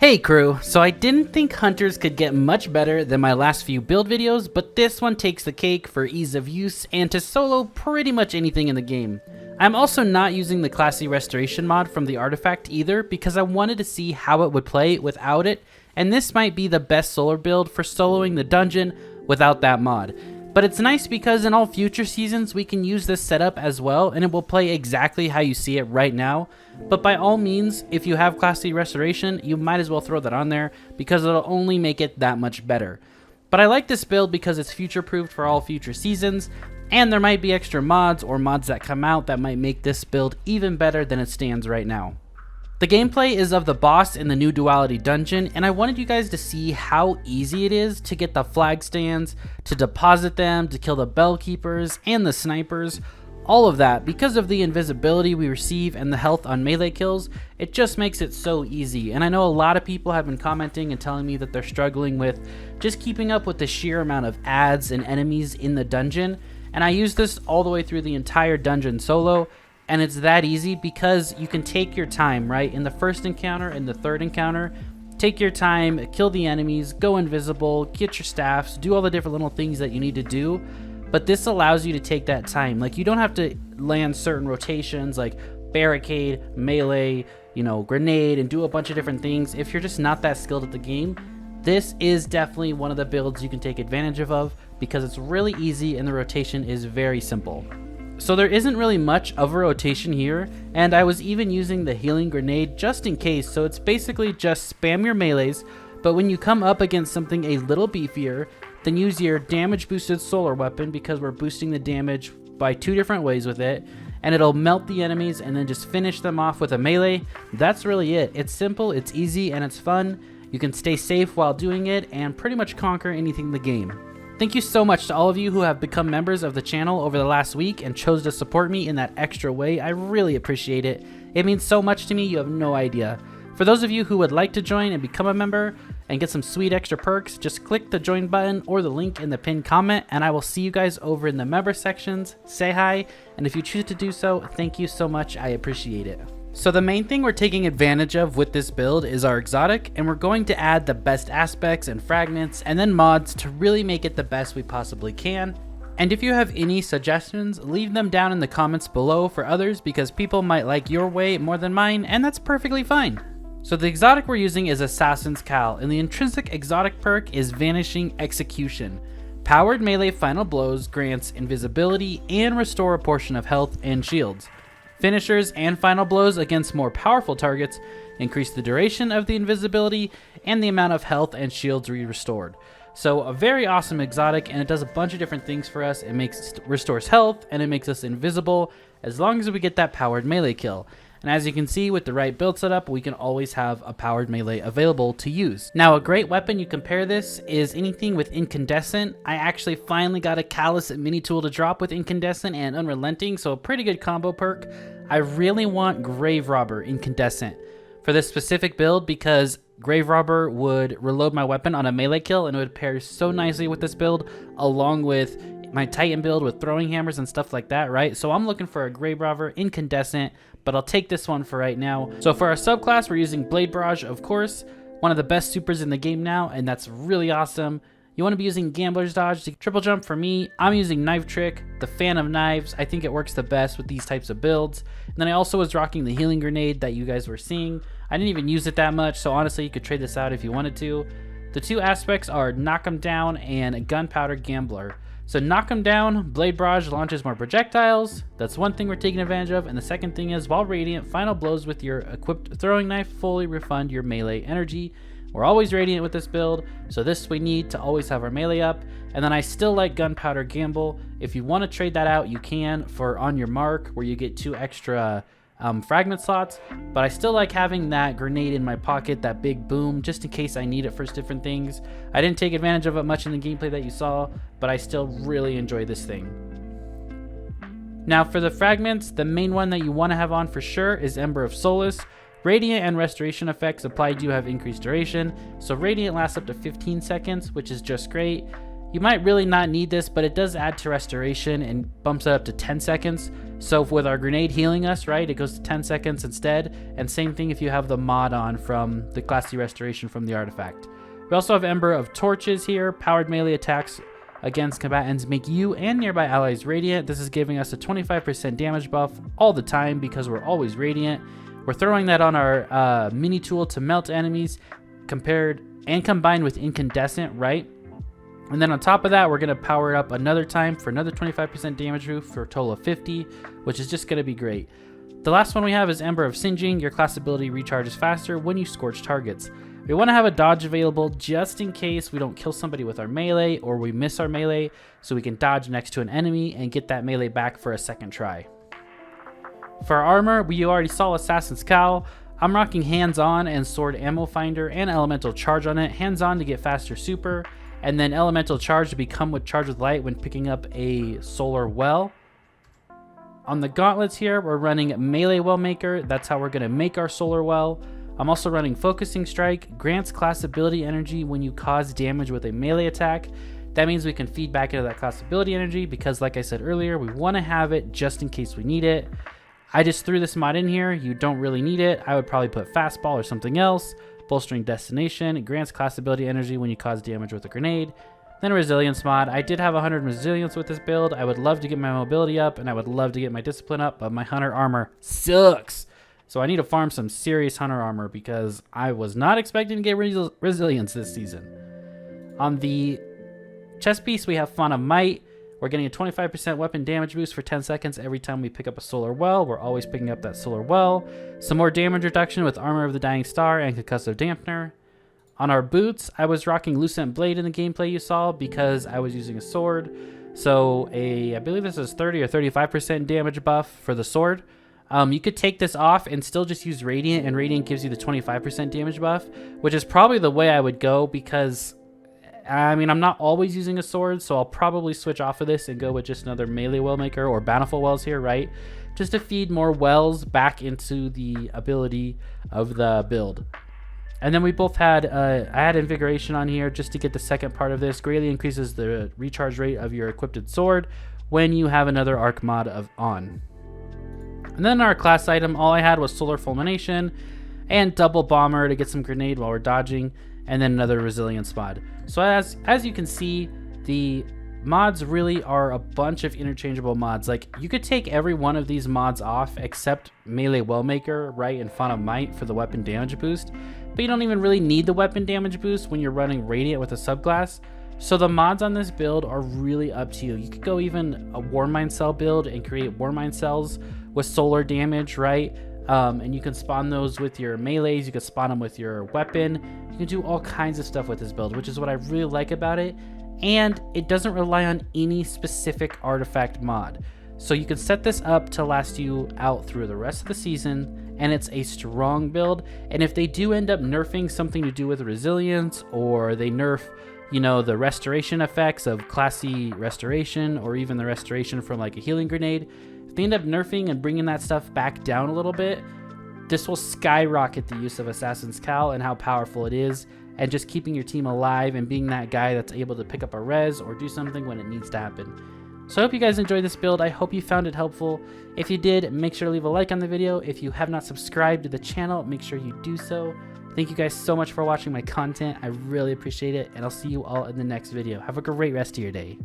Hey crew, so I didn't think hunters could get much better than my last few build videos, but this one takes the cake for ease of use and to solo pretty much anything in the game. I'm also not using the classy restoration mod from the artifact either because I wanted to see how it would play without it, and this might be the best solo build for soloing the dungeon without that mod. But it's nice because in all future seasons we can use this setup as well and it will play exactly how you see it right now. But by all means, if you have classy restoration, you might as well throw that on there because it'll only make it that much better. But I like this build because it's future proofed for all future seasons, and there might be extra mods or mods that come out that might make this build even better than it stands right now. The gameplay is of the boss in the new Duality dungeon, and I wanted you guys to see how easy it is to get the flag stands, to deposit them, to kill the bell keepers and the snipers. All of that, because of the invisibility we receive and the health on melee kills, it just makes it so easy. And I know a lot of people have been commenting and telling me that they're struggling with just keeping up with the sheer amount of adds and enemies in the dungeon, and I use this all the way through the entire dungeon solo. And it's that easy because you can take your time, right? In the first encounter and the third encounter, take your time, kill the enemies, go invisible, get your staffs, do all the different little things that you need to do. But this allows you to take that time. Like, you don't have to land certain rotations like barricade, melee, grenade, and do a bunch of different things. If you're just not that skilled at the game, this is definitely one of the builds you can take advantage of because it's really easy and the rotation is very simple. So there isn't really much of a rotation here, and I was even using the healing grenade just in case, so it's basically just spam your melees, but when you come up against something a little beefier, then use your damage boosted solar weapon because we're boosting the damage by two different ways with it, and it'll melt the enemies and then just finish them off with a melee. That's really it. It's simple, it's easy, and it's fun. You can stay safe while doing it and pretty much conquer anything in the game. Thank you so much to all of you who have become members of the channel over the last week and chose to support me in that extra way. I really appreciate it. It means so much to me, you have no idea. For those of you who would like to join and become a member and get some sweet extra perks, just click the join button or the link in the pinned comment, and I will see you guys over in the member sections. Say hi, and if you choose to do so, thank you so much. I appreciate it. So the main thing we're taking advantage of with this build is our exotic, and we're going to add the best aspects and fragments and then mods to really make it the best we possibly can. And if you have any suggestions, leave them down in the comments below for others because people might like your way more than mine, and that's perfectly fine. So the exotic we're using is Assassin's Cowl, and the intrinsic exotic perk is Vanishing Execution. Powered melee final blows grants invisibility and restore a portion of health and shields. Finishers and final blows against more powerful targets increase the duration of the invisibility and the amount of health and shields restored. So a very awesome exotic, and it does a bunch of different things for us. It restores health and it makes us invisible as long as we get that powered melee kill. And as you can see, with the right build setup, we can always have a powered melee available to use. Now, a great weapon you compare this is anything with Incandescent. I actually finally got a Callus mini tool to drop with Incandescent and Unrelenting, so a pretty good combo perk. I really want Grave Robber Incandescent for this specific build because Grave Robber would reload my weapon on a melee kill, and it would pair so nicely with this build along with my Titan build with throwing hammers and stuff like that, right? So I'm looking for a Grave Robber Incandescent, but I'll take this one for right now. So for our subclass, we're using Blade Barrage, of course, one of the best supers in the game now, and that's really awesome. You want to be using Gambler's Dodge to triple jump. For me, I'm using Knife Trick, the fan of knives. I think it works the best with these types of builds. And then I also was rocking the healing grenade that you guys were seeing. I didn't even use it that much, so honestly, you could trade this out if you wanted to. The two aspects are Knock 'em Down and Gunpowder Gambler. So Knock 'em Down, Blade Barrage launches more projectiles. That's one thing we're taking advantage of. And the second thing is, while radiant, final blows with your equipped throwing knife fully refund your melee energy. We're always radiant with this build, so this we need to always have our melee up. And then I still like Gunpowder Gamble. If you want to trade that out, you can for On Your Mark, where you get 2 extra fragment slots, but I still like having that grenade in my pocket, that big boom, just in case I need it for different things. I didn't take advantage of it much in the gameplay that you saw, but I still really enjoy this thing. Now for the fragments, the main one that you want to have on for sure is Ember of Solace. Radiant and Restoration effects applied do have increased duration, so Radiant lasts up to 15 seconds, which is just great. You might really not need this, but it does add to Restoration and bumps it up to 10 seconds. So with our grenade healing us, right, it goes to 10 seconds instead. And same thing if you have the mod on from the Class C restoration from the artifact. We also have Ember of Torches here. Powered melee attacks against combatants make you and nearby allies radiant. This is giving us a 25% damage buff all the time because we're always radiant. We're throwing that on our mini tool to melt enemies compared and combined with incandescent, right? And then on top of that, we're going to power it up another time for another 25% damage boost for a total of 50, which is just going to be great. The last one we have is Ember of Singeing. Your class ability recharges faster when you scorch targets. We want to have a dodge available just in case we don't kill somebody with our melee or we miss our melee, so we can dodge next to an enemy and get that melee back for a second try. For our armor, we already saw Assassin's Cowl. I'm rocking Hands-On and Sword Ammo Finder and Elemental Charge on it. Hands-On to get faster super, and then Elemental Charge to become with Charge with Light when picking up a Solar Well. On the gauntlets here, we're running Melee Well Maker. That's how we're going to make our Solar Well. I'm also running Focusing Strike. Grants class ability energy when you cause damage with a melee attack. That means we can feed back into that class ability energy because, like I said earlier, we want to have it just in case we need it. I just threw this mod in here. You don't really need it. I would probably put Fastball or something else. Bolstering Destination. It grants class ability energy when you cause damage with a grenade. Then Resilience mod. I did have 100 Resilience with this build. I would love to get my mobility up and I would love to get my discipline up, but my Hunter armor sucks. So I need to farm some serious Hunter armor because I was not expecting to get Resilience this season. On the chest piece, we have Fawn of Might. We're getting a 25% weapon damage boost for 10 seconds every time we pick up a Solar Well. We're always picking up that Solar Well. Some more damage reduction with Armor of the Dying Star and Concussive Dampener. On our boots, I was rocking Lucent Blade in the gameplay you saw because I was using a sword. So I believe this is 30 or 35% damage buff for the sword. You could take this off and still just use Radiant, and Radiant gives you the 25% damage buff, which is probably the way I would go because, I mean, I'm not always using a sword, so I'll probably switch off of this and go with just another melee well maker or bountiful wells here, right? Just to feed more wells back into the ability of the build. And then we both had, I had Invigoration on here just to get the second part of this. Greatly increases the recharge rate of your equipped sword when you have another arc mod on. And then our class item, all I had was Solar Fulmination and Double Bomber to get some grenade while we're dodging, and then another Resilience mod. So as you can see, the mods really are a bunch of interchangeable mods. Like, you could take every one of these mods off except Melee Wellmaker, right, and Fawn of Might for the weapon damage boost, but you don't even really need the weapon damage boost when you're running Radiant with a subclass. So the mods on this build are really up to you. You could go even a Warmind Cell build and create Warmind Cells with solar damage, right? And you can spawn those with your melees. You can spawn them with your weapon. You can do all kinds of stuff with this build, which is what I really like about it. And it doesn't rely on any specific artifact mod. So you can set this up to last you out through the rest of the season, and it's a strong build. And if they do end up nerfing something to do with resilience, or they nerf, you know, the restoration effects of classy restoration, or even the restoration from like a healing grenade, if they end up nerfing and bringing that stuff back down a little bit, this will skyrocket the use of Assassin's Cowl and how powerful it is, and just keeping your team alive and being that guy that's able to pick up a res or do something when it needs to happen. So I hope you guys enjoyed this build. I hope you found it helpful. If you did, make sure to leave a like on the video. If you have not subscribed to the channel, make sure you do so. Thank you guys so much for watching my content. I really appreciate it, and I'll see you all in the next video. Have a great rest of your day.